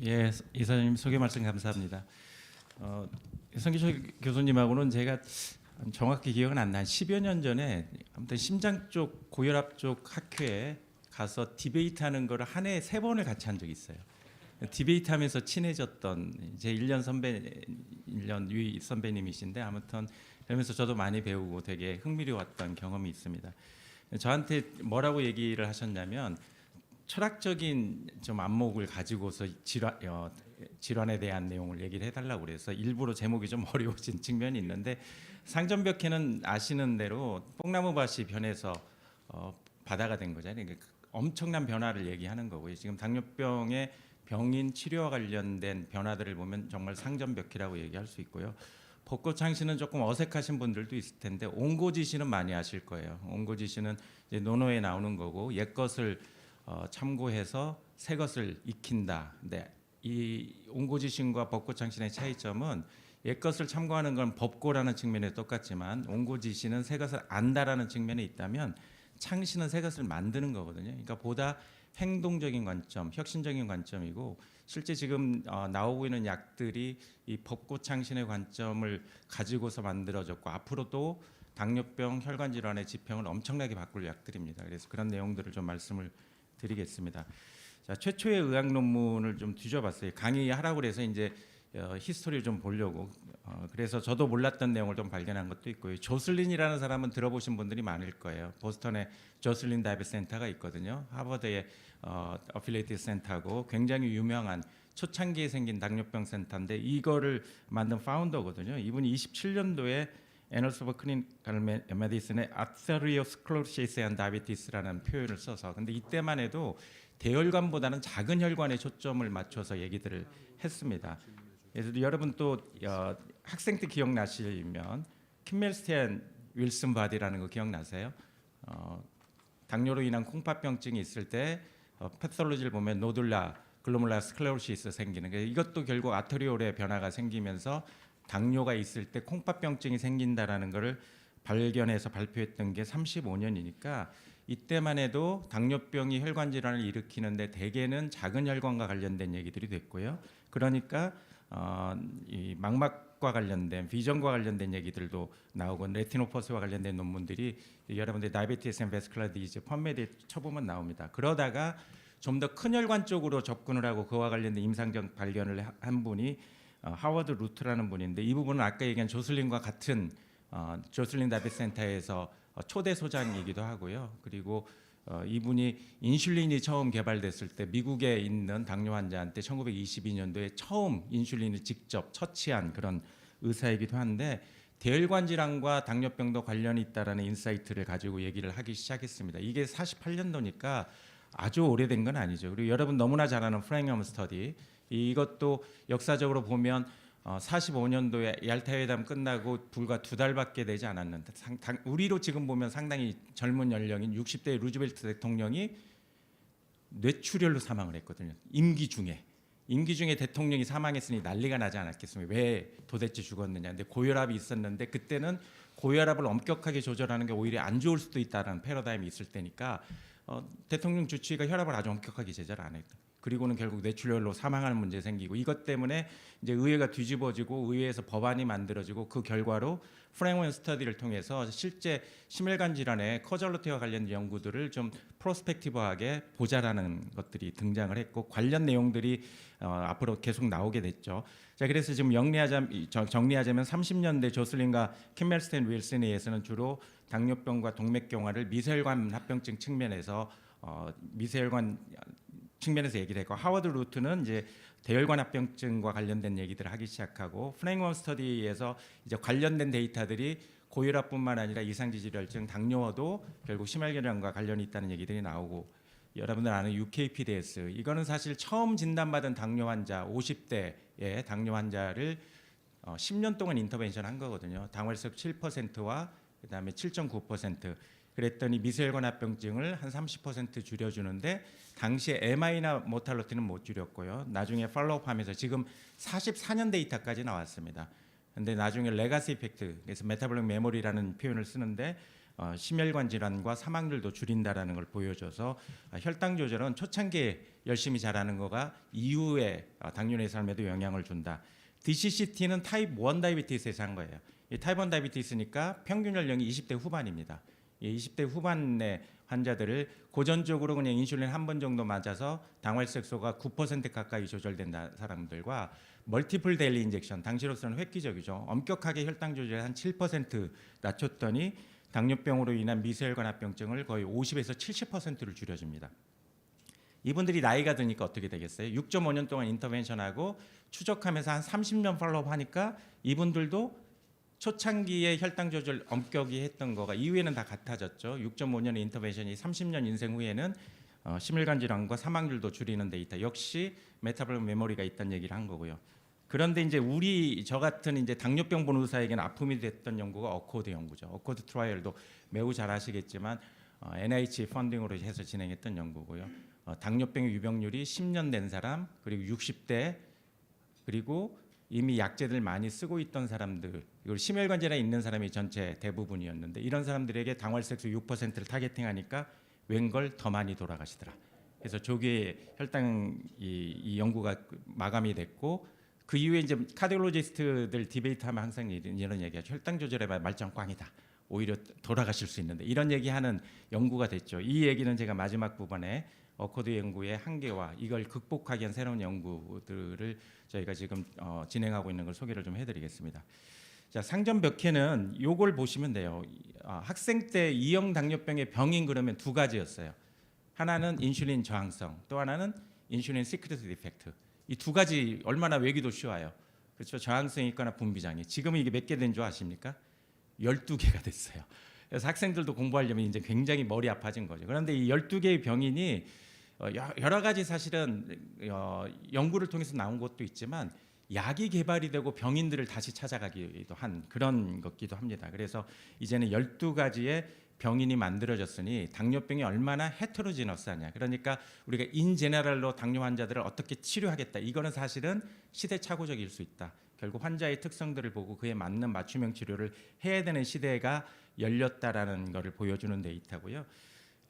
예, 이사님 소개 말씀 감사합니다. 성기철 교수님하고는 제가 정확히 기억은 안 나. 10여 년 전에 아무튼 심장 쪽 고혈압 쪽 학회에 가서 디베이트하는 거를 한 해에 3번을 같이 한 적이 있어요. 디베이트하면서 친해졌던 제 1년 위 선배님이신데 아무튼 그러면서 저도 많이 배우고 되게 흥미로웠던 경험이 있습니다. 저한테 뭐라고 얘기를 하셨냐면 철학적인 좀 안목을 가지고서 질환에 대한 내용을 얘기를 해달라고 그래서 일부러 제목이 좀 어려워진 측면이 있는데 상전벽해는 아시는 대로 뽕나무밭이 변해서 바다가 된 거잖아요. 그러니까 엄청난 변화를 얘기하는 거고요. 지금 당뇨병의 병인 치료와 관련된 변화들을 보면 정말 상전벽해라고 얘기할 수 있고요. 벚꽃창시는 조금 어색하신 분들도 있을 텐데 옹고지시는 많이 아실 거예요. 옹고지시는 이제 논어에 나오는 거고 옛것을 참고해서 새 것을 익힌다. 네. 이 옹고지신과 벚꽃창신의 차이점은 옛것을 참고하는 건 법고라는 측면에 똑같지만 옹고지신은 새 것을 안다라는 측면에 있다면 창신은 새 것을 만드는 거거든요. 그러니까 보다 행동적인 관점, 혁신적인 관점이고 실제 지금 나오고 있는 약들이 이 벚꽃창신의 관점을 가지고서 만들어졌고 앞으로도 당뇨병, 혈관 질환의 지평을 엄청나게 바꿀 약들입니다. 그래서 그런 내용들을 좀 말씀을 드리겠습니다. 자, 최초의 의학 논문을 좀 뒤져봤어요. 강의하라고 그래서 이제 히스토리를 좀 보려고 그래서 저도 몰랐던 내용을 좀 발견한 것도 있고요. 조슬린이라는 사람은 들어보신 분들이 많을 거예요. 보스턴에 조슬린 다이비스 센터가 있거든요. 하버드의 어필리에이티드 센터고 굉장히 유명한 초창기에 생긴 당뇨병 센터인데 이거를 만든 파운더거든요. 이분이 27년도에 Annals of Clinical Medicine의 Arteriosclerosis and Diabetes라는 표현을 써서 근데 이때만 해도 대혈관보다는 작은 혈관에 초점을 맞춰서 얘기들을 했습니다. 그래서 여러분 또 학생 때 기억나시면 킴멜스텐 윌슨 바디라는 거 기억나세요? 당뇨로 인한 콩팥병증이 있을 때 패솔로지를 보면 노듈라 글로메룰라 스클레로시스 생기는 게 이것도 결국 아테리올의 변화가 생기면서 당뇨가 있을 때 콩팥병증이 생긴다라는 것을 발견해서 발표했던 게 35년이니까 이때만 해도 당뇨병이 혈관 질환을 일으키는데 대개는 작은 혈관과 관련된 얘기들이 됐고요. 그러니까 이 망막과 관련된 비전과 관련된 얘기들도 나오고 레티노퍼스와 관련된 논문들이 여러분들 다이비티스 앤 베스큘라 디지즈 펀메드에 쳐보면 나옵니다. 그러다가 좀 더 큰 혈관 쪽으로 접근을 하고 그와 관련된 임상적 발견을 한 분이 하워드 루트라는 분인데 이 부분은 아까 얘기한 조슬린과 같은 조슬린 다이비스 센터에서 초대 소장이기도 하고요. 그리고 이분이 인슐린이 처음 개발됐을 때 미국에 있는 당뇨 환자한테 1922년도에 처음 인슐린을 직접 처치한 그런 의사이기도 한데 대혈관 질환과 당뇨병도 관련이 있다라는 인사이트를 가지고 얘기를 하기 시작했습니다. 이게 48년도니까 아주 오래된 건 아니죠. 그리고 여러분 너무나 잘 아는 프랭엄 스터디 이것도 역사적으로 보면 45년도에 얄타 회담 끝나고 불과 2달밖에 되지 않았는데 우리로 지금 보면 상당히 젊은 연령인 60대 루즈벨트 대통령이 뇌출혈로 사망을 했거든요. 임기 중에 대통령이 사망했으니 난리가 나지 않았겠습니까? 왜 도대체 죽었느냐. 근데 고혈압이 있었는데 그때는 고혈압을 엄격하게 조절하는 게 오히려 안 좋을 수도 있다는 패러다임이 있을 때니까 대통령 주치의가 혈압을 아주 엄격하게 제재를 안 했다. 그리고는 결국 뇌출혈로 사망하는 문제 생기고 이것 때문에 이제 의회가 뒤집어지고 의회에서 법안이 만들어지고 그 결과로 프랭원 스터디를 통해서 실제 심혈관 질환의 커절러티와 관련 연구들을 좀 프로스펙티브하게 보자라는 것들이 등장을 했고 관련 내용들이 앞으로 계속 나오게 됐죠. 자, 그래서 지금 정리하자면 30년대 조슬린과 킴멜스텐 윌슨에 의해서는 주로 당뇨병과 동맥경화를 미세혈관 합병증 측면에서 미세혈관 측면에서 얘기를 했고 하워드 루트는 이제 대혈관 합병증과 관련된 얘기들을 하기 시작하고 프랭원 스터디에서 이제 관련된 데이터들이 고혈압뿐만 아니라 이상지질혈증, 당뇨도 결국 심혈관과 관련이 있다는 얘기들이 나오고 여러분들 아는 UKPDS 이거는 사실 처음 진단받은 당뇨 환자 50대의 당뇨 환자를 10년 동안 인터벤션 한 거거든요. 당활석 7%와 그다음에 7.9% 그랬더니 미세혈관 합병증을 한 30% 줄여주는데 당시에 MI나 모탈리티는 못 줄였고요. 나중에 팔로우업하면서 지금 44년 데이터까지 나왔습니다. 근데 나중에 레가시 이펙트, 그래서 메타볼릭 메모리라는 표현을 쓰는데 심혈관 질환과 사망률도 줄인다라는 걸 보여줘서 혈당 조절은 초창기에 열심히 잘하는 거가 이후에 당뇨의 삶에도 영향을 준다. DCCT는 타입 1 다이비티스에서 한 거예요. 이 타입 1 다이비티스니까 평균 연령이 20대 후반입니다. 이 20대 후반의 환자들을 고전적으로 그냥 인슐린 한 번 정도 맞아서 당활색소가 9% 가까이 조절된다 사람들과 멀티플 데일리 인젝션, 당시로서는 획기적이죠. 엄격하게 혈당 조절 한 7% 낮췄더니 당뇨병으로 인한 미세혈관 합병증을 거의 50에서 70%를 줄여줍니다. 이분들이 나이가 드니까 어떻게 되겠어요? 6.5년 동안 인터벤션하고 추적하면서 한 30년 팔로업 하니까 이분들도 초창기에 혈당 조절 엄격히 했던 거가 이후에는 다 같아졌죠. 6.5년의 인터벤션이 30년 인생 후에는 심혈관 질환과 사망률도 줄이는 데이터 역시 메타볼릭 메모리가 있다는 얘기를 한 거고요. 그런데 이제 저 같은 이제 당뇨병 본 의사에게는 아픔이 됐던 연구가 어코드 연구죠. 어코드 트라이얼도 매우 잘 아시겠지만 NIH 펀딩으로 해서 진행했던 연구고요. 당뇨병의 유병률이 10년 된 사람 그리고 60대 그리고 이미 약제들 많이 쓰고 있던 사람들 그리고 심혈관 질환이 있는 사람이 전체 대부분이었는데 이런 사람들에게 당활색소 6%를 타겟팅하니까 웬걸 더 많이 돌아가시더라. 그래서 조기에 혈당 이 연구가 마감이 됐고 그 이후에 이제 카디올로지스트들 디베이트하면 항상 이런 얘기하죠. 혈당 조절에 말짱 꽝이다. 오히려 돌아가실 수 있는데 이런 얘기하는 연구가 됐죠. 이 얘기는 제가 마지막 부분에 어코드 연구의 한계와 이걸 극복하기 위한 새로운 연구들을 저희가 지금 진행하고 있는 걸 소개를 좀 해드리겠습니다. 자, 상전 벽해는 요걸 보시면 돼요. 학생 때 2형 당뇨병의 병인 그러면 두 가지였어요. 하나는 인슐린 저항성, 또 하나는 인슐린 시크리트 디펙트. 이 두 가지 얼마나 외기도 쉬워요. 그렇죠. 저항성이 있거나 분비장애. 지금은 이게 몇 개 된 줄 아십니까? 12개가 됐어요. 그래서 학생들도 공부하려면 이제 굉장히 머리 아파진 거죠. 그런데 이 12개의 병인이 여러 가지 사실은 연구를 통해서 나온 것도 있지만 약이 개발이 되고 병인들을 다시 찾아가기도 한 그런 것기도 합니다. 그래서 이제는 12가지의 병인이 만들어졌으니 당뇨병이 얼마나 헤테로지너스하냐. 그러니까 우리가 인제너럴로 당뇨 환자들을 어떻게 치료하겠다. 이거는 사실은 시대착오적일 수 있다. 결국 환자의 특성들을 보고 그에 맞는 맞춤형 치료를 해야 되는 시대가 열렸다라는 것을 보여주는 데이터고요.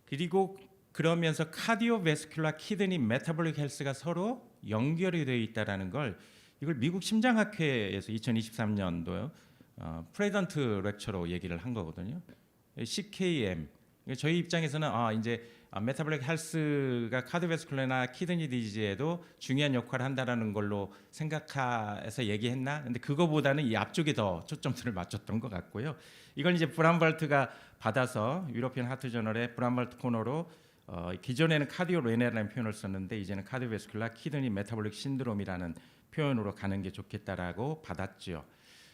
그리고 그러면서 카디오베스큘라, 키드니, 메타볼릭 헬스가 서로 연결이 되어 있다라는 걸 이걸 미국 심장학회에서 2023년도요. 프레던트 렉처로 얘기를 한 거거든요. CKM. 저희 입장에서는 이제 메타볼릭 헬스가 카디오베스큘러나 키드니 디지에도 중요한 역할을 한다라는 걸로 생각해서 얘기했나? 근데 그거보다는 이 앞쪽에 더 초점들을 맞췄던 것 같고요. 이걸 이제 브람발트가 받아서 유로피언 하트 저널의 브람발트 코너로 기존에는 카디오 레네라는 표현을 썼는데 이제는 카디오베스큘라 키드니 메타볼릭 신드롬이라는 표현으로 가는 게 좋겠다라고 받았죠.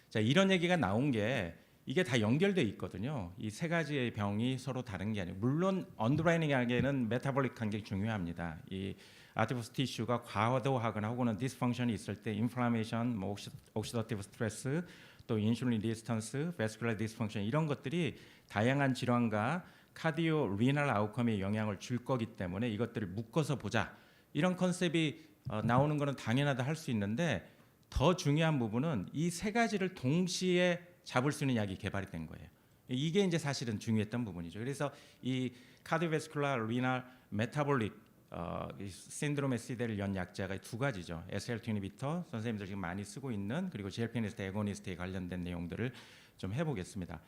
자, 이런 얘기가 나온 게 이게 다 연결돼 있거든요. 이 세 가지의 병이 서로 다른 게 아니고 물론 언더라이닝에게는 메타볼릭한 게 중요합니다. 이 아티퍼스 티슈가 과도하거나 혹은 디스펑션이 있을 때 인플라메이션, 뭐 옥시더티브 스트레스, 또 인슐린 리스턴스, 베스큘러 디스펑션 이런 것들이 다양한 질환과 카디오 리널 아웃컴에 영향을 줄 거기 때문에 이것들을 묶어서 보자. 이런 컨셉이 나오는 거는 당연하다 할 수 있는데 더 중요한 부분은 이 세 가지를 동시에 잡을 수 있는 약이 개발이 된 거예요. 이게 이제 사실은 중요했던 부분이죠. 그래서 이 카디오베스큘라 리널 메타볼릭 신드롬의 시대를 연 약자가 두 가지죠. SGLT 이니비터 선생님들 지금 많이 쓰고 있는 그리고 GLP-1 애고니스트에 관련된 내용들을 좀 해보겠습니다.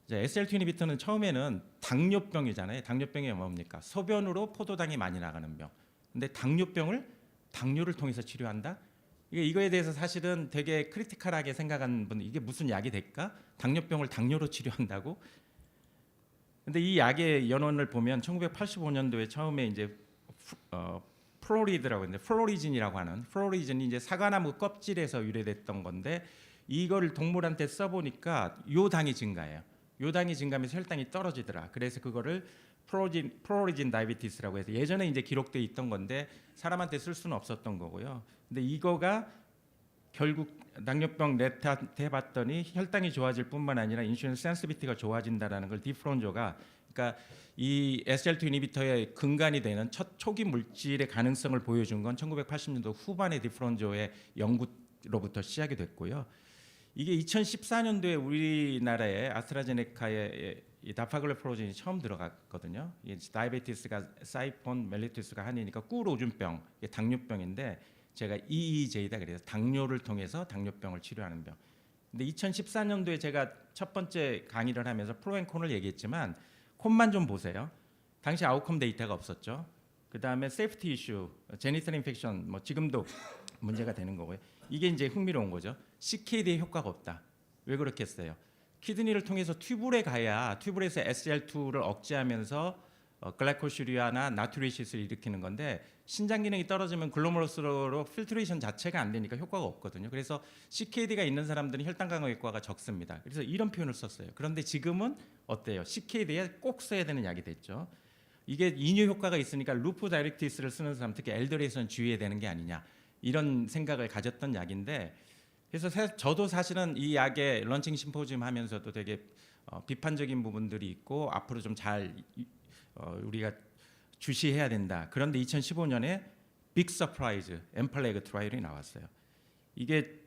SGLT 이니비터는 처음에는 당뇨병이잖아요. 당뇨병이 뭡니까? 소변으로 포도당이 많이 나가는 병. 근데 당뇨병을 당뇨를 통해서 치료한다? 이거에 대해서 사실은 되게 크리티컬하게 생각하는 분 이게 무슨 약이 될까? 당뇨병을 당뇨로 치료한다고? 근데 이 약의 연원을 보면 1985년도에 처음에 이제 플로리드라고 했는데 플로리진이라고 하는 플로리진이 이제 사과나무 껍질에서 유래됐던 건데 이걸 동물한테 써보니까 요 당이 증가해요. 요 당이 증가하면서 혈당이 떨어지더라. 그래서 그거를 플로리진 다이비티스라고 해서 예전에 이제 기록돼 있던 건데 사람한테 쓸 수는 없었던 거고요. 근데 이거가 결국 당뇨병 랩한테 해봤더니 혈당이 좋아질 뿐만 아니라 인슐린 센시티비티가 좋아진다라는 걸 디프론조가 그러니까 이 SGLT 이니비터의 근간이 되는 첫 초기 물질의 가능성을 보여준 건 1980년도 후반의 디프론조의 연구로부터 시작이 됐고요. 이게 2014년도에 우리나라의 아스트라제네카의 이 다파글로프로진이 처음 들어갔거든요. 이 다이베티스가 사이폰, 멜리투스가 한이니까 꿀 오줌병, 이게 당뇨병인데 제가 EEJ다 그래서 당뇨를 통해서 당뇨병을 치료하는 병. 근데 2014년도에 제가 첫 번째 강의를 하면서 프로앤콘을 얘기했지만 콘만 좀 보세요. 당시 아웃컴 데이터가 없었죠. 그 다음에 세이프티 이슈, 제니털 인펙션, 뭐 지금도 문제가 되는 거고요. 이게 이제 흥미로운 거죠. CKD에 효과가 없다. 왜 그렇겠어요? 키드니를 통해서 튜블에 가야 튜블에서 SL2를 억제하면서 글라이코슈리아나 나트리시스를 일으키는 건데 신장 기능이 떨어지면 글로메루스로 필트레이션 자체가 안 되니까 효과가 없거든요. 그래서 CKD가 있는 사람들은 혈당 강화 효과가 적습니다. 그래서 이런 표현을 썼어요. 그런데 지금은 어때요? CKD에 꼭 써야 되는 약이 됐죠. 이게 이뇨 효과가 있으니까 루프 다이렉티스를 쓰는 사람 특히 엘더리에서는 주의해야 되는 게 아니냐 이런 생각을 가졌던 약인데 그래서 저도 사실은 이 약의 런칭 심포지엄 하면서도 되게 비판적인 부분들이 있고 앞으로 좀 잘 우리가 주시해야 된다. 그런데 2015년에 빅 서프라이즈 엠플레그 트라이얼이 나왔어요. 이게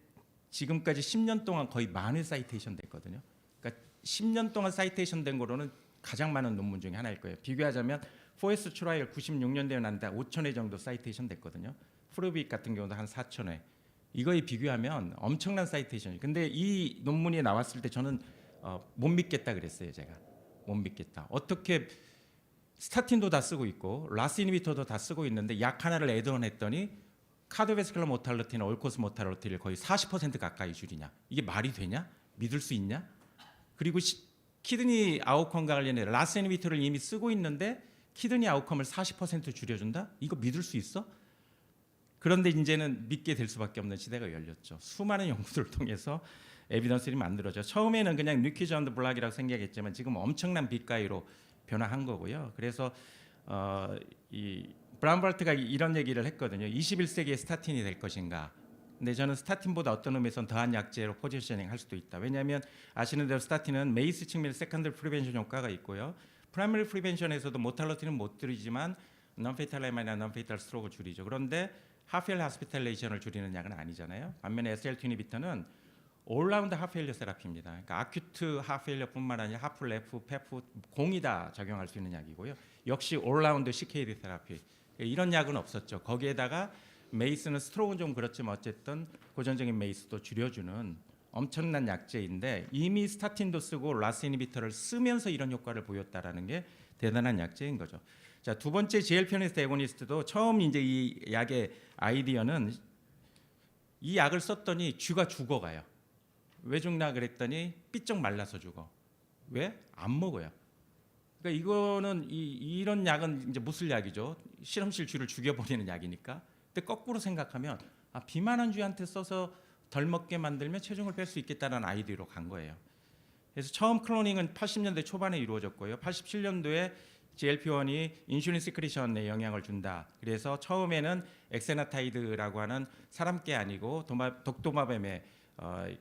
지금까지 10년 동안 거의 만회 사이테이션 됐거든요. 그러니까 10년 동안 사이테이션 된 거로는 가장 많은 논문 중에 하나일 거예요. 비교하자면 4S 트라이얼 96년대에 난데 5,000회 정도 사이테이션 됐거든요. 프로빅 같은 경우도 한 4,000회. 이거에 비교하면 엄청난 사이테이션이. 근데 이 논문이 나왔을 때 저는 못 믿겠다 그랬어요. 제가 못 믿겠다. 어떻게 스타틴도 다 쓰고 있고 라스 이니비터도 다 쓰고 있는데 약 하나를 애드온 했더니 카디오베스큘러 모탈리티나 올코스 모탈리티를 거의 40% 가까이 줄이냐. 이게 말이 되냐? 믿을 수 있냐? 그리고 키드니 아웃컴과 관련해 라스 이니비터를 이미 쓰고 있는데 키드니 아웃컴을 40% 줄여준다? 이거 믿을 수 있어? 그런데 이제는 믿게 될 수밖에 없는 시대가 열렸죠. 수많은 연구들을 통해서 에비던스들이 만들어져. 처음에는 그냥 뉴키즈 언더 블락이라고 생각했지만 지금 엄청난 빛가이로 변화한 거고요. 그래서 이 브라운바르트가 이런 얘기를 했거든요. 21세기의 스타틴이 될 것인가. 근데 저는 스타틴보다 어떤 의미에서는 더한 약제로 포지셔닝 할 수도 있다. 왜냐하면 아시는 대로 스타틴은 메이스 측면 세컨더리 프리벤션 효과가 있고요. 프라이머리 프리벤션에서도 모탈리티는 못 줄이지만 non-fatal MI나 non-fatal 스트로크를 줄이죠. 그런데 하프헬 하스피탈레이션을 줄이는 약은 아니잖아요. 반면에 SL2 이니비터는 올라운드 하프헬리어 세라피입니다. 그러니까 아큐트 하프헬리어뿐만 아니라 하프레프, 페프 공이 다 적용할 수 있는 약이고요. 역시 올라운드 CKD 테라피. 이런 약은 없었죠. 거기에다가 메이스는 스트로크는 좀 그렇지만 어쨌든 고전적인 메이스도 줄여주는 엄청난 약제인데 이미 스타틴도 쓰고 라스 이니비터를 쓰면서 이런 효과를 보였다라는 게 대단한 약제인 거죠. 자, 두 번째 GLP-1 애고니스트도 처음 이제 이 약의 아이디어는 이 약을 썼더니 쥐가 죽어가요. 왜 죽나 그랬더니 삐쩍 말라서 죽어. 왜? 안 먹어요. 그러니까 이거는 이런 약은 이제 무술 약이죠. 실험실 쥐를 죽여버리는 약이니까. 근데 거꾸로 생각하면 비만한 쥐한테 써서 덜 먹게 만들면 체중을 뺄 수 있겠다는 아이디어로 간 거예요. 그래서 처음 클로닝은 80년대 초반에 이루어졌고요. 87년도에 GLP-1이 인슐린 시크리션에 영향을 준다. 그래서 처음에는 엑세나타이드라고 하는 사람께 아니고 독도마뱀의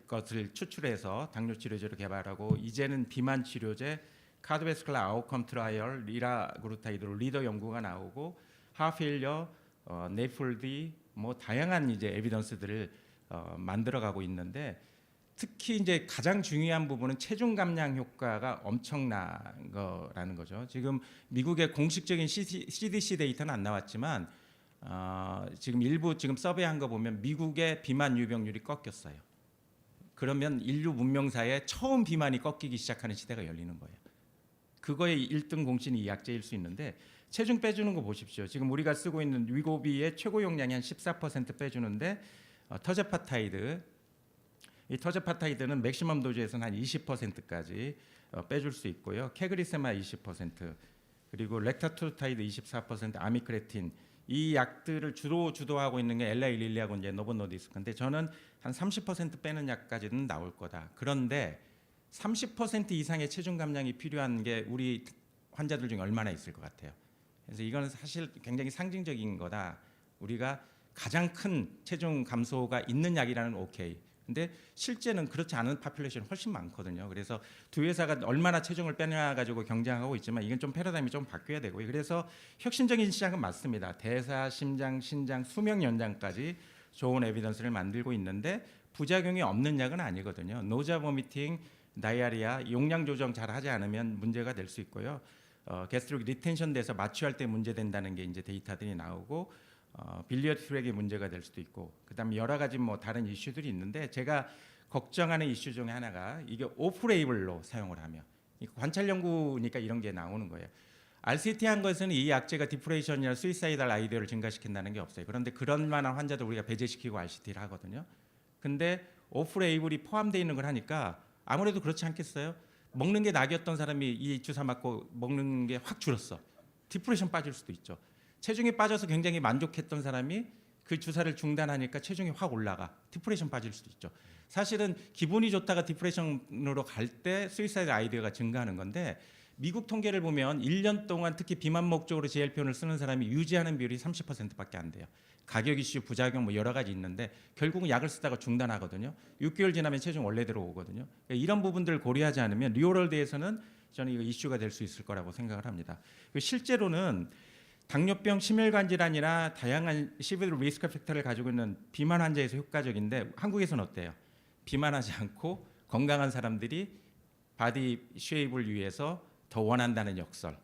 것을 추출해서 당뇨 치료제로 개발하고 이제는 비만 치료제 카드베스클라 아웃컴 트라이얼 리라그루타이드로 리더 연구가 나오고 하필려 네플디 뭐 다양한 이제 에비던스들을 만들어가고 있는데 특히 이제 가장 중요한 부분은 체중 감량 효과가 엄청난 거라는 거죠. 지금 미국의 공식적인 CDC 데이터는 안 나왔지만 지금 일부 지금 서베이한 거 보면 미국의 비만 유병률이 꺾였어요. 그러면 인류 문명사에 처음 비만이 꺾이기 시작하는 시대가 열리는 거예요. 그거의 1등 공신이 이 약제일 수 있는데 체중 빼주는 거 보십시오. 지금 우리가 쓰고 있는 위고비의 최고 용량이 한 14% 빼주는데 터제파타이드 이 터제파타이드는 맥시멈 도즈에서는 한 20%까지 빼줄 수 있고요. 케그리세마 20% 그리고 렉타투르타이드 24% 아미크레틴 이 약들을 주로 주도하고 있는 게 엘라이 릴리하고 이제 노보노디스크인데 저는 한 30% 빼는 약까지는 나올 거다. 그런데 30% 이상의 체중 감량이 필요한 게 우리 환자들 중에 얼마나 있을 것 같아요. 그래서 이거는 사실 굉장히 상징적인 거다. 우리가 가장 큰 체중 감소가 있는 약이라는 오케이. 근데 실제는 그렇지 않은 파퓰레이션이 훨씬 많거든요. 그래서 두 회사가 얼마나 체중을 빼냐 가지고 경쟁하고 있지만 이건 좀 패러다임이 좀 바뀌어야 되고요. 그래서 혁신적인 시장은 맞습니다. 대사, 심장, 신장, 수명 연장까지 좋은 에비던스를 만들고 있는데 부작용이 없는 약은 아니거든요. 노자 보미팅, 다이아리아, 용량 조정 잘 하지 않으면 문제가 될 수 있고요. 게스트릭 리텐션 돼서 마취할 때 문제된다는 게 이제 데이터들이 나오고 빌리어드 트랙이 문제가 될 수도 있고 그다음에 여러 가지 뭐 다른 이슈들이 있는데 제가 걱정하는 이슈 중에 하나가 이게 오프 레이블로 사용을 하면 관찰 연구니까 이런 게 나오는 거예요. RCT 한 것은 이 약제가 디프레이션이나 수이사이달 아이디어를 증가시킨다는 게 없어요. 그런데 그런 만한 환자들 우리가 배제시키고 RCT를 하거든요. 근데 오프 레이블이 포함되어 있는 걸 하니까 아무래도 그렇지 않겠어요? 먹는 게 낙이었던 사람이 이 주사 맞고 먹는 게 확 줄었어. 디프레션 빠질 수도 있죠. 체중이 빠져서 굉장히 만족했던 사람이 그 주사를 중단하니까 체중이 확 올라가. 디프레션 빠질 수도 있죠. 사실은 기분이 좋다가 디프레션으로 갈 때 수이사이드 아이디어가 증가하는 건데 미국 통계를 보면 1년 동안 특히 비만 목적으로 GLP-1을 쓰는 사람이 유지하는 비율이 30%밖에 안 돼요. 가격 이슈, 부작용 뭐 여러 가지 있는데 결국은 약을 쓰다가 중단하거든요. 6개월 지나면 체중 원래대로 오거든요. 그러니까 이런 부분들을 고려하지 않으면 리얼월드에서는 저는 이거 이슈가 될 수 있을 거라고 생각을 합니다. 실제로는 당뇨병, 심혈관 질환이나 다양한 시비드 리스크 팩터를 가지고 있는 비만 환자에서 효과적인데 한국에서는 어때요? 비만하지 않고 건강한 사람들이 바디 쉐입을 위해서 더 원한다는 역설.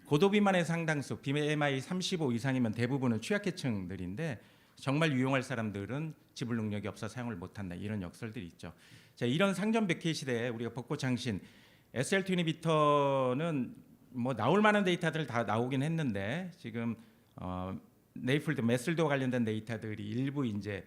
고도비만의 상당수, BMI 35 이상이면 대부분은 취약계층들인데 정말 유용할 사람들은 지불 능력이 없어 사용을 못한다. 이런 역설들이 있죠. 자, 이런 상점100K 시대에 우리가 벚꽃장신 SL2 이니비터는 뭐 나올 만한 데이터들 다 나오긴 했는데 지금 네이플드, 메슬도 관련된 데이터들이 일부 이제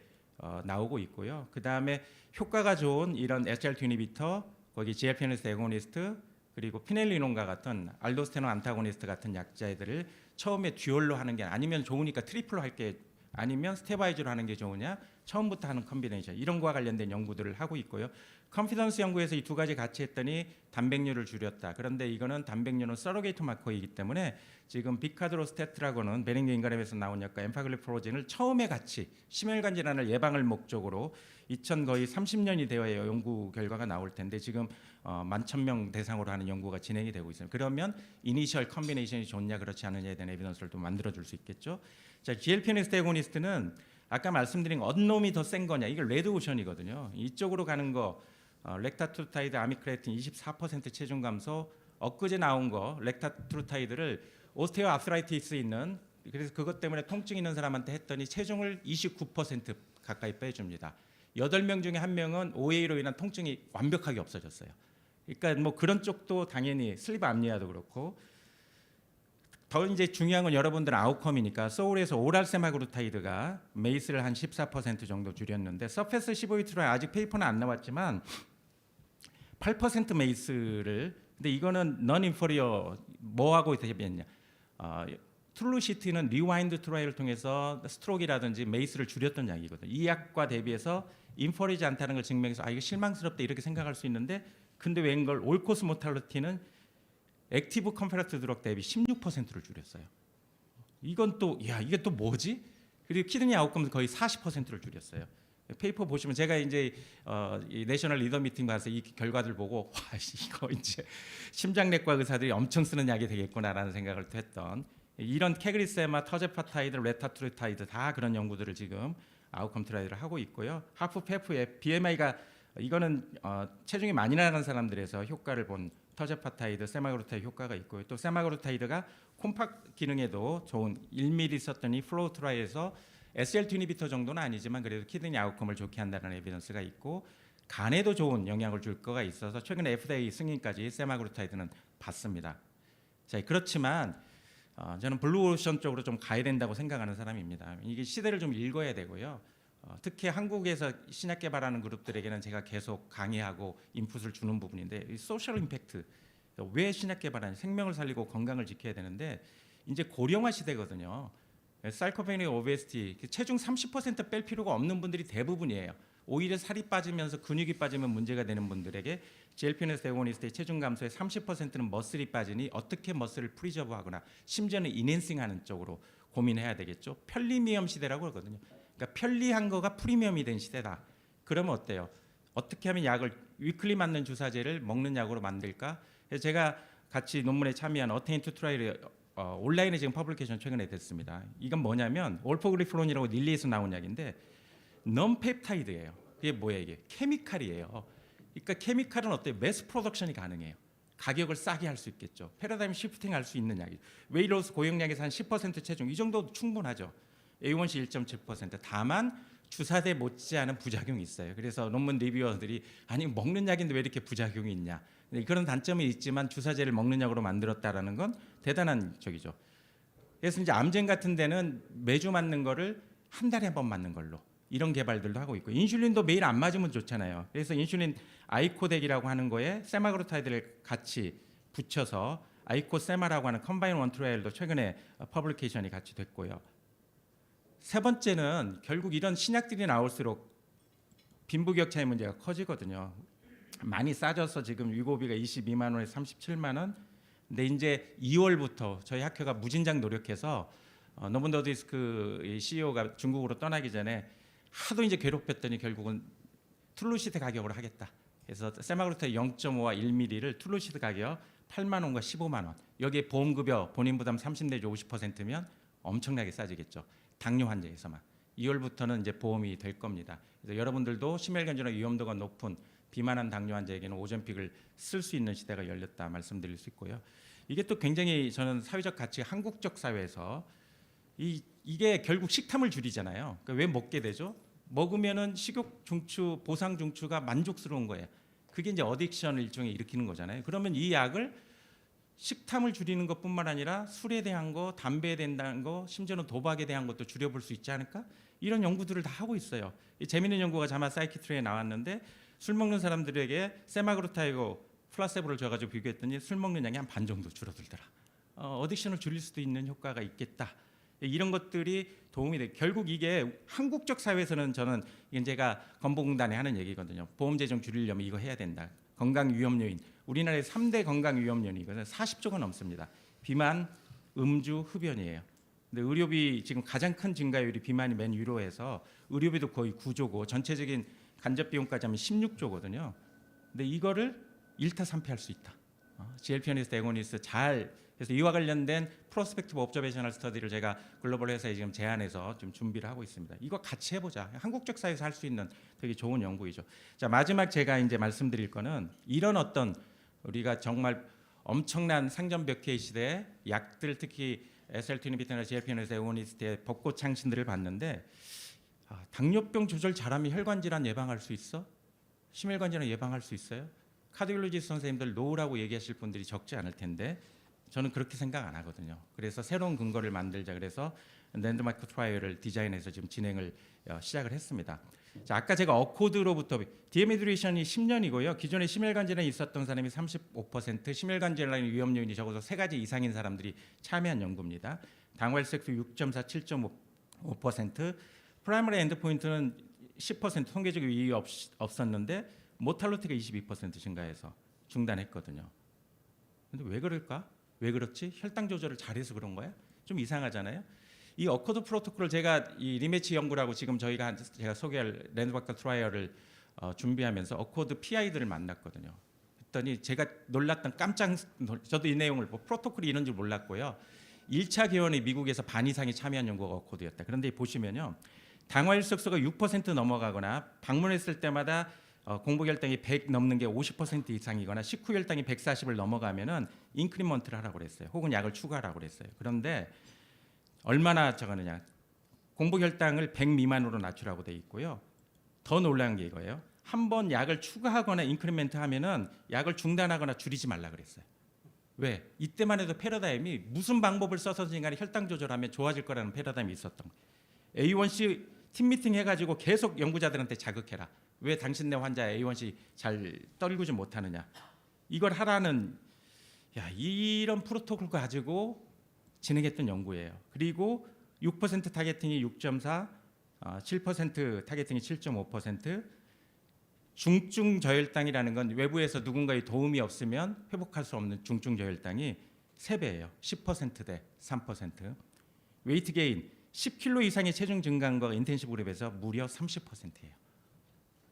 나오고 있고요. 그 다음에 효과가 좋은 이런 SL2 이니비터, 거기 GLP-1 애고니스트 그리고 피넬리논과 같은 알도스테론 안타고니스트 같은 약자들을 처음에 듀얼로 하는 게 아니면 좋으니까 트리플로 할 게 아니면 스테바이즈로 하는 게 좋으냐 처음부터 하는 컨비네이션 이런 거와 관련된 연구들을 하고 있고요. 컨피던스 연구에서 이 두 가지 같이 했더니 단백뇨를 줄였다. 그런데 이거는 단백뇨는 서로게이트 마커이기 때문에 지금 비카드로스테트라고는 베링게 인가렘에서 나온 약과 엠파글리프로진을 처음에 같이 심혈관 질환을 예방을 목적으로 2030년이 되어야 연구 결과가 나올 텐데 지금 11,000명 대상으로 하는 연구가 진행이 되고 있습니다. 그러면 이니셜 컨비네이션이 좋냐 그렇지 않느냐에 대한 에비던스를 또 만들어줄 수 있겠죠. 자, GLP-1 스테고니스트는 아까 말씀드린 어떤 놈이 더 센 거냐 이게 레드오션이거든요. 이쪽으로 가는 거 렉타트루타이드, 아미크레틴 24% 체중 감소, 엊그제 나온 거 렉타트루타이드를 오스테오 아스라이티스 있는 그래서 그것 때문에 통증 있는 사람한테 했더니 체중을 29% 가까이 빼줍니다. 8명 중에 1명은 OA로 인한 통증이 완벽하게 없어졌어요. 그러니까 뭐 그런 쪽도 당연히 슬립 암니아도 그렇고 더 이제 중요한 건 여러분들 아웃컴이니까 소울에서 오랄 세마그루타이드가 메이스를 한 14% 정도 줄였는데 서페스 15위트로 아직 페이퍼는 안 나왔지만 8% 메이스를 근데 이거는 넌 인퍼리어 뭐하고 대비했냐 툴루시티는 리와인드 트라이를 통해서 스트로크라든지 메이스를 줄였던 약이거든요. 이 약과 대비해서 인퍼리지 않다는 걸 증명해서 이거 실망스럽다 이렇게 생각할 수 있는데 근데 웬걸 올코스 모탈리티는 액티브 컴페러트 드럭 대비 16%를 줄였어요. 이건 또 이게 또 뭐지? 그리고 키드니 아웃컴도 거의 40%를 줄였어요. 페이퍼 보시면 제가 이제 이 내셔널 리더 미팅 가서 이 결과들 보고 와 이거 이제 심장내과 의사들이 엄청 쓰는 약이 되겠구나라는 생각을 또 했던 이런 케그리세마, 터제파타이드, 레타트루타이드 다 그런 연구들을 지금 아웃컴 트라이를 하고 있고요. 하프 페프의 BMI가 이거는 체중이 많이 나가는 사람들에서 효과를 본 터제파타이드, 세마그루타이드 효과가 있고요. 또 세마그루타이드가 콤팍 기능에도 좋은 1ml 썼더니 플로우 트라이에서 SL2 이니비터 정도는 아니지만 그래도 키드니 아웃컴을 좋게 한다는 에비던스가 있고 간에도 좋은 영향을 줄 거가 있어서 최근에 FDA 승인까지 세마그루타이드는 받습니다. 자, 그렇지만 저는 블루오션 쪽으로 좀 가야 된다고 생각하는 사람입니다. 이게 시대를 좀 읽어야 되고요. 특히 한국에서 신약 개발하는 그룹들에게는 제가 계속 강의하고 인풋을 주는 부분인데 이 소셜 임팩트 왜 신약 개발하냐 생명을 살리고 건강을 지켜야 되는데 이제 고령화 시대거든요. 사이코페닉 오베스티 체중 30% 뺄 필요가 없는 분들이 대부분이에요. 오히려 살이 빠지면서 근육이 빠지면 문제가 되는 분들에게 GLP-1 애고니스트의 체중 감소의 30%는 머슬이 빠지니 어떻게 머슬을 프리저브하거나 심지어는 인핸싱하는 쪽으로 고민해야 되겠죠. 편리미엄 시대라고 그러거든요. 그러니까 편리한 거가 프리미엄이 된 시대다. 그러면 어때요? 어떻게 하면 약을 위클리 맞는 주사제를 먹는 약으로 만들까? 그래서 제가 같이 논문에 참여한 어테인 투 트라이를 온라인에 지금 퍼블리케이션 최근에 됐습니다. 이건 뭐냐면 올포글리프론이라고 닐리에서 나온 약인데 넘펩타이드예요. 이게 뭐예요? 이게 케미칼이에요. 그러니까 케미칼은 어때요? 매스 프로덕션이 가능해요. 가격을 싸게 할 수 있겠죠. 패러다임 시프팅 할 수 있는 약이. 웨이로스 고용량에서 한 10% 체중 이 정도 충분하죠. A1C 1.7%. 다만 주사제 못지않은 부작용이 있어요. 그래서 논문 리뷰어들이 아니 먹는 약인데 왜 이렇게 부작용이 있냐. 그런 단점이 있지만 주사제를 먹는 약으로 만들었다라는 건 대단한 적이죠. 그래서 이제 암젠 같은 데는 매주 맞는 거를 한 달에 한 번 맞는 걸로 이런 개발들도 하고 있고 인슐린도 매일 안 맞으면 좋잖아요. 그래서 인슐린 아이코덱이라고 하는 거에 세마그로타이드를 같이 붙여서 아이코세마라고 하는 컴바인 원 트라이얼도 최근에 퍼블리케이션이 같이 됐고요. 세 번째는 결국 이런 신약들이 나올수록 빈부격차의 문제가 커지거든요. 많이 싸져서 지금 위고비가 22만 원에 37만 원. 근데 이제 2월부터 저희 학교가 무진장 노력해서 노본더디스크 CEO가 중국으로 떠나기 전에 하도 이제 괴롭혔더니 결국은 툴루시드 가격으로 하겠다. 그래서 세마그루타이드 0.5와 1ml를 툴루시드 가격 8만 원과 15만 원. 여기에 보험급여 본인 부담 30 내지 50%면 엄청나게 싸지겠죠. 당뇨 환자에서만. 2월부터는 이제 보험이 될 겁니다. 그래서 여러분들도 심혈관절염 위험도가 높은 비만한 당뇨 환자에게는 오젬픽을 쓸 수 있는 시대가 열렸다 말씀드릴 수 있고요. 이게 또 굉장히 저는 사회적 가치, 한국적 사회에서 이게 결국 식탐을 줄이잖아요. 그러니까 왜 먹게 되죠? 먹으면은 식욕 중추, 보상 중추가 만족스러운 거예요. 그게 이제 어딕션을 일종의 일으키는 거잖아요. 그러면 이 약을 식탐을 줄이는 것뿐만 아니라 술에 대한 거, 담배에 대한 거, 심지어는 도박에 대한 것도 줄여볼 수 있지 않을까? 이런 연구들을 다 하고 있어요. 이 재미있는 연구가 자마 사이키트리에 나왔는데 술 먹는 사람들에게 세마그루타이고 플라세보를 줘가지고 비교했더니 술 먹는 양이 한 반 정도 줄어들더라. 어딕션을 줄일 수도 있는 효과가 있겠다. 이런 것들이 도움이 돼. 결국 이게 한국적 사회에서는 저는 이건 제가 건보공단에 하는 얘기거든요. 보험제 좀 줄이려면 이거 해야 된다. 건강 위험 요인. 우리나라의 3대 건강 위험 요인이거든요. 40조가 넘습니다. 비만, 음주, 흡연이에요. 근데 의료비 지금 가장 큰 증가율이 비만이 맨 위로해서 의료비도 거의 9조고 전체적인 간접 비용까지 하면 16조거든요. 근데 이거를 1타 3패 할 수 있다. GLP-1 애고니스트 잘 그래서 이와 관련된 프로스펙티브 옵저베이셔널 스터디를 제가 글로벌 회사에 지금 제안해서 좀 준비를 하고 있습니다. 이거 같이 해보자. 한국적 사회에서 할 수 있는 되게 좋은 연구이죠. 자 마지막 제가 이제 말씀드릴 거는 이런 어떤 우리가 정말 엄청난 상점벽해 시대에 약들 특히 SLT-인히비터나 GLP-1 애고니스트의 벚꽃 창신들을 봤는데 당뇨병 조절 잘하면 혈관 질환 예방할 수 있어? 심혈관 질환 예방할 수 있어요? 카디올로지스트 선생님들 노라고 얘기하실 분들이 적지 않을 텐데 저는 그렇게 생각 안 하거든요. 그래서 새로운 근거를 만들자 그래서 랜드마크 트라이얼을 디자인해서 지금 진행을 시작을 했습니다. 자, 아까 제가 어코드로부터 디에미드레이션이 10년이고요. 기존에 심혈관 질환이 있었던 사람이 35%, 심혈관 질환 위험 요인이 적어도 3가지 이상인 사람들이 참여한 연구입니다. 당활색소 6.4, 7.5%, 프라이머리 엔드포인트는 10% 통계적 이익이 없었는데 모탈리티가 22% 증가해서 중단했거든요. 근데 왜 그럴까? 왜 그렇지? 혈당 조절을 잘해서 그런 거야? 좀 이상하잖아요. 이 어코드 프로토콜을 제가 이 리매치 연구라고 지금 제가 소개할 랜드마크 트라이얼을 준비하면서 어코드 PI들을 만났거든요. 그랬더니 제가 놀랐던 저도 이 내용을 프로토콜이 이런 줄 몰랐고요. 1차 개원이 미국에서 반 이상이 참여한 연구가 어코드였다. 그런데 보시면요. 당화혈색소가 6% 넘어가거나 방문했을 때마다 공복혈당이 100 넘는 게 50% 이상이거나 식후 혈당이 140을 넘어가면은 인크리먼트를 하라고 그랬어요. 혹은 약을 추가하라고 그랬어요. 그런데 얼마나 적었느냐? 공복혈당을 100 미만으로 낮추라고 돼 있고요. 더 놀라운 게 이거예요. 한 번 약을 추가하거나 인크리먼트 하면은 약을 중단하거나 줄이지 말라 그랬어요. 왜? 이때만 해도 패러다임이 무슨 방법을 써서든 간에 혈당 조절하면 좋아질 거라는 패러다임이 있었던 거예요. A1C 팀 미팅 해가지고 계속 연구자들한테 자극해라. 왜 당신네 환자 A1C 잘 떨구지 못하느냐. 이걸 하라는 이런 프로토콜 가지고 진행했던 연구예요. 그리고 6% 타겟팅이 6.4, 7% 타겟팅이 7.5%, 중증 저혈당이라는 건 외부에서 누군가의 도움이 없으면 회복할 수 없는 중증 저혈당이 3배예요. 10%대 3%. 웨이트 게인 10kg 이상의 체중 증가한 거 인텐시브 그룹에서 무려 30%예요.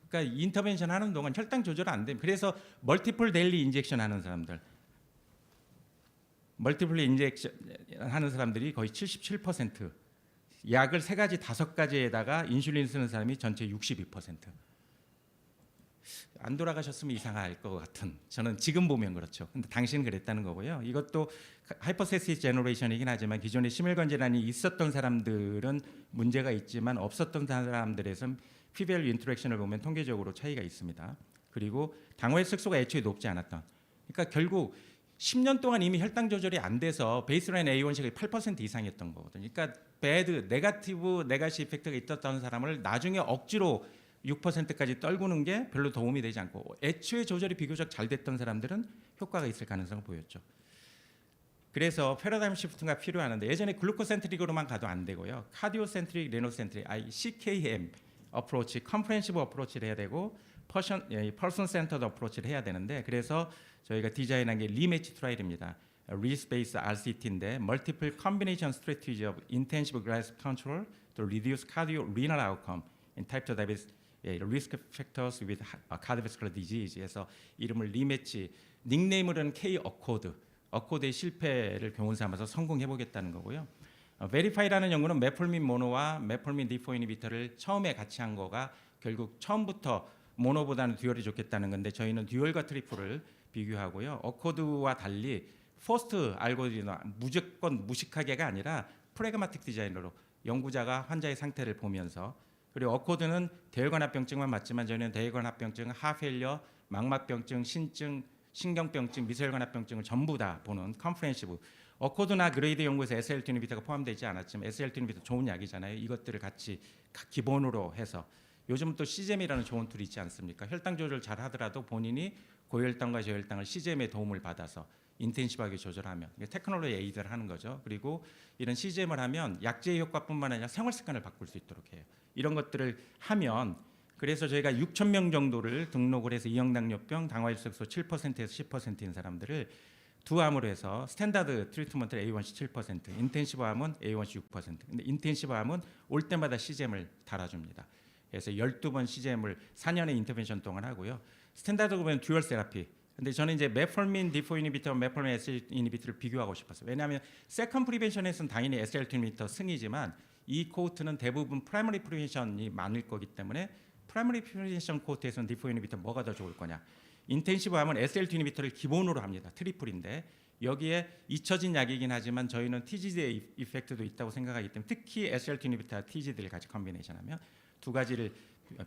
그러니까 인터벤션 하는 동안 혈당 조절 안 됩니다. 그래서 멀티플 데일리 인젝션 하는 사람들, 멀티플 인젝션 하는 사람들이 거의 77%, 약을 3가지, 5가지에다가 인슐린 쓰는 사람이 전체 62%. 안 돌아가셨으면 이상할 것 같은, 저는 지금 보면 그렇죠. 근데 당신은 그랬다는 거고요. 이것도 하이퍼센시티브 제너레이션이긴 하지만 기존에 심혈관 질환이 있었던 사람들은 문제가 있지만 없었던 사람들에선 피벨 인터랙션을 보면 통계적으로 차이가 있습니다. 그리고 당화의 색소가 애초에 높지 않았던, 그러니까 결국 10년 동안 이미 혈당 조절이 안 돼서 베이스라인 A1C가 8% 이상이었던 거거든요. 그러니까 배드, 네가티브 네가시 이펙트가 있었던 사람을 나중에 억지로 6%까지 떨구는 게 별로 도움이 되지 않고, 애초에 조절이 비교적 잘 됐던 사람들은 효과가 있을 가능성을 보였죠. 그래서 패러다임 시프트가 필요하는데, 예전에 글루코센트릭으로만 가도 안 되고요. 카디오센트릭, 레노센트릭, CKM 어프로치, 컴프렌시브 어프로치를 해야 되고 퍼슨 센터드 어프로치를 해야 되는데, 그래서 저희가 디자인한 게 리매치 트라이얼입니다. 리스 베이스 RCT인데 Multiple Combination Strategy of Intensive Glycemic Control to Reduce Cardio-Renal Outcome in Type 2 Diabetes Risk Factors with Cardiovascular Disease에서 이름을 리매치, 닉네임으로는 K 어코드, 어코드의 실패를 교훈 삼아서 성공해보겠다는 거고요. 베리파이라는 연구는 메폴민 모노와 메폴민 D4 이니비터를 처음에 같이 한 거가 결국 처음부터 모노보다는 듀얼이 좋겠다는 건데, 저희는 듀얼과 트리플을 비교하고요. 어코드와 달리 포스트 알고리즘, 무조건 무식하게가 아니라 프래그마틱 디자인으로 연구자가 환자의 상태를 보면서, 그리고 어코드는 대혈관합병증만 맞지만 저희는 대혈관합병증, 하펠리어, 망막병증, 신증, 신경병증, 미세혈관합병증을 전부 다 보는 컴프렌시브. 어코드나 그레이드 연구에서 SLT 이니비터가 포함되지 않았지만 SLT 이니비터 좋은 약이잖아요. 이것들을 같이 기본으로 해서, 요즘 또 CGM이라는 좋은 툴이 있지 않습니까? 혈당 조절 잘 하더라도 본인이 고혈당과 저혈당을 CGM의 도움을 받아서 인텐시브하게 조절하면, 테크놀로지 에이드를 하는 거죠. 그리고 이런 CGM을 하면 약제의 효과뿐만 아니라 생활 습관을 바꿀 수 있도록 해요. 이런 것들을 하면, 그래서 저희가 6,000명 정도를 등록을 해서 이형당뇨병, 당화혈색소 7%에서 10%인 사람들을 두 암으로 해서 스탠다드 트리트먼트 A1C 7%, 인텐시브 암은 A1C 6%. 근데 인텐시브 암은 올 때마다 CGM을 달아줍니다. 그래서 12번 CGM을 4년의 인터벤션 동안 하고요. 스탠다드 보면 듀얼 세라피. 근데 저는 이제 메폴민 D4 이니비터, 메폴민 SL 이니비터를 비교하고 싶었어요. 왜냐하면 세컨 프리벤션에서는 당연히 SLT 이니비터 승이지만 이 코호트는 대부분 프라이머리 프리벤션이 많을 거기 때문에 프라이머리 프리벤션 코호트에서는 D4 이니비터 뭐가 더 좋을 거냐. 인텐시브 하면 SLT 이니비터를 기본으로 합니다. 트리플인데 여기에 잊혀진 약이긴 하지만 저희는 TGD 이펙트도 있다고 생각하기 때문에, 특히 SLT 이니비터와 TGD를 같이 컨비네이션하면 두 가지를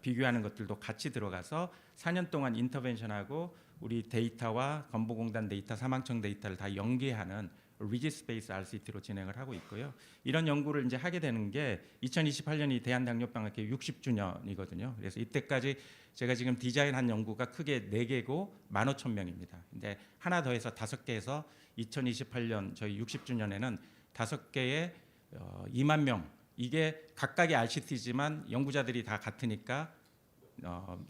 비교하는 것들도 같이 들어가서 4년 동안 인터벤션하고 우리 데이터와 건보공단 데이터, 사망청 데이터를 다 연계하는 리지스페이스 RCT로 진행을 하고 있고요. 이런 연구를 이제 하게 되는 게 2028년이 대한당뇨병학회 60주년이거든요. 그래서 이때까지 제가 지금 디자인한 연구가 크게 4개고 15,000명입니다. 근데 하나 더해서 5개 해서 2028년 저희 60주년에는 5개의 2만 명, 이게 각각의 RCT지만 연구자들이 다 같으니까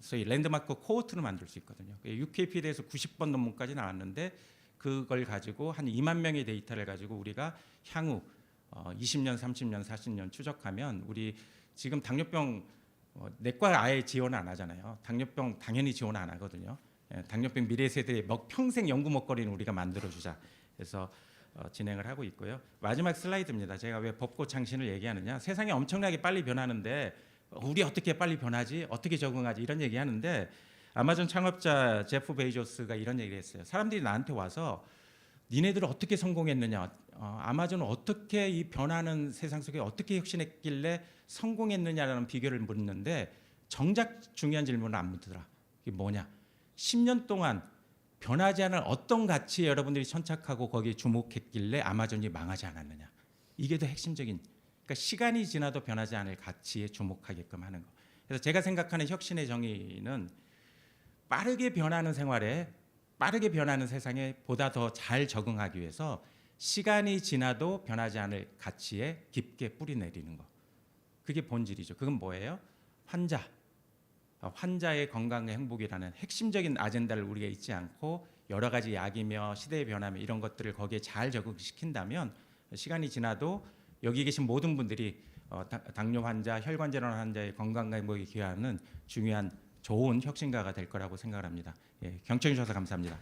소위 랜드마크 코호트를 만들 수 있거든요. UKPD에서 90번 논문까지 나왔는데 그걸 가지고 한 2만 명의 데이터를 가지고 우리가 향후 20년, 30년, 40년 추적하면, 우리 지금 당뇨병 내과 아예 지원 안 하잖아요. 당뇨병 당연히 지원 안 하거든요. 당뇨병 미래 세대의 평생 연구 먹거리는 우리가 만들어주자. 그래서 진행을 하고 있고요. 마지막 슬라이드입니다. 제가 왜 법고 창신을 얘기하느냐. 세상이 엄청나게 빨리 변하는데 우리 어떻게 빨리 변하지? 어떻게 적응하지? 이런 얘기하는데, 아마존 창업자 제프 베이조스가 이런 얘기를 했어요. 사람들이 나한테 와서 니네들 어떻게 성공했느냐, 아마존은 어떻게 이 변하는 세상 속에 어떻게 혁신했길래 성공했느냐라는 비결을 묻는데, 정작 중요한 질문을 안 묻더라. 이게 뭐냐? 10년 동안 변하지 않을 어떤 가치에 여러분들이 천착하고 거기에 주목했길래 아마존이 망하지 않았느냐. 이게 더 핵심적인, 그러니까 시간이 지나도 변하지 않을 가치에 주목하게끔 하는 거. 그래서 제가 생각하는 혁신의 정의는 빠르게 변하는 생활에, 빠르게 변하는 세상에 보다 더 잘 적응하기 위해서 시간이 지나도 변하지 않을 가치에 깊게 뿌리 내리는 거. 그게 본질이죠. 그건 뭐예요? 환자의 건강과 행복이라는 핵심적인 아젠다를 우리가 잊지 않고 여러 가지 약이며 시대의 변화며 이런 것들을 거기에 잘 적응시킨다면 시간이 지나도 여기 계신 모든 분들이 당뇨 환자, 혈관 질환 환자의 건강과 행복에 기여하는 중요한 좋은 혁신가가 될 거라고 생각을 합니다. 예, 경청해 주셔서 감사합니다.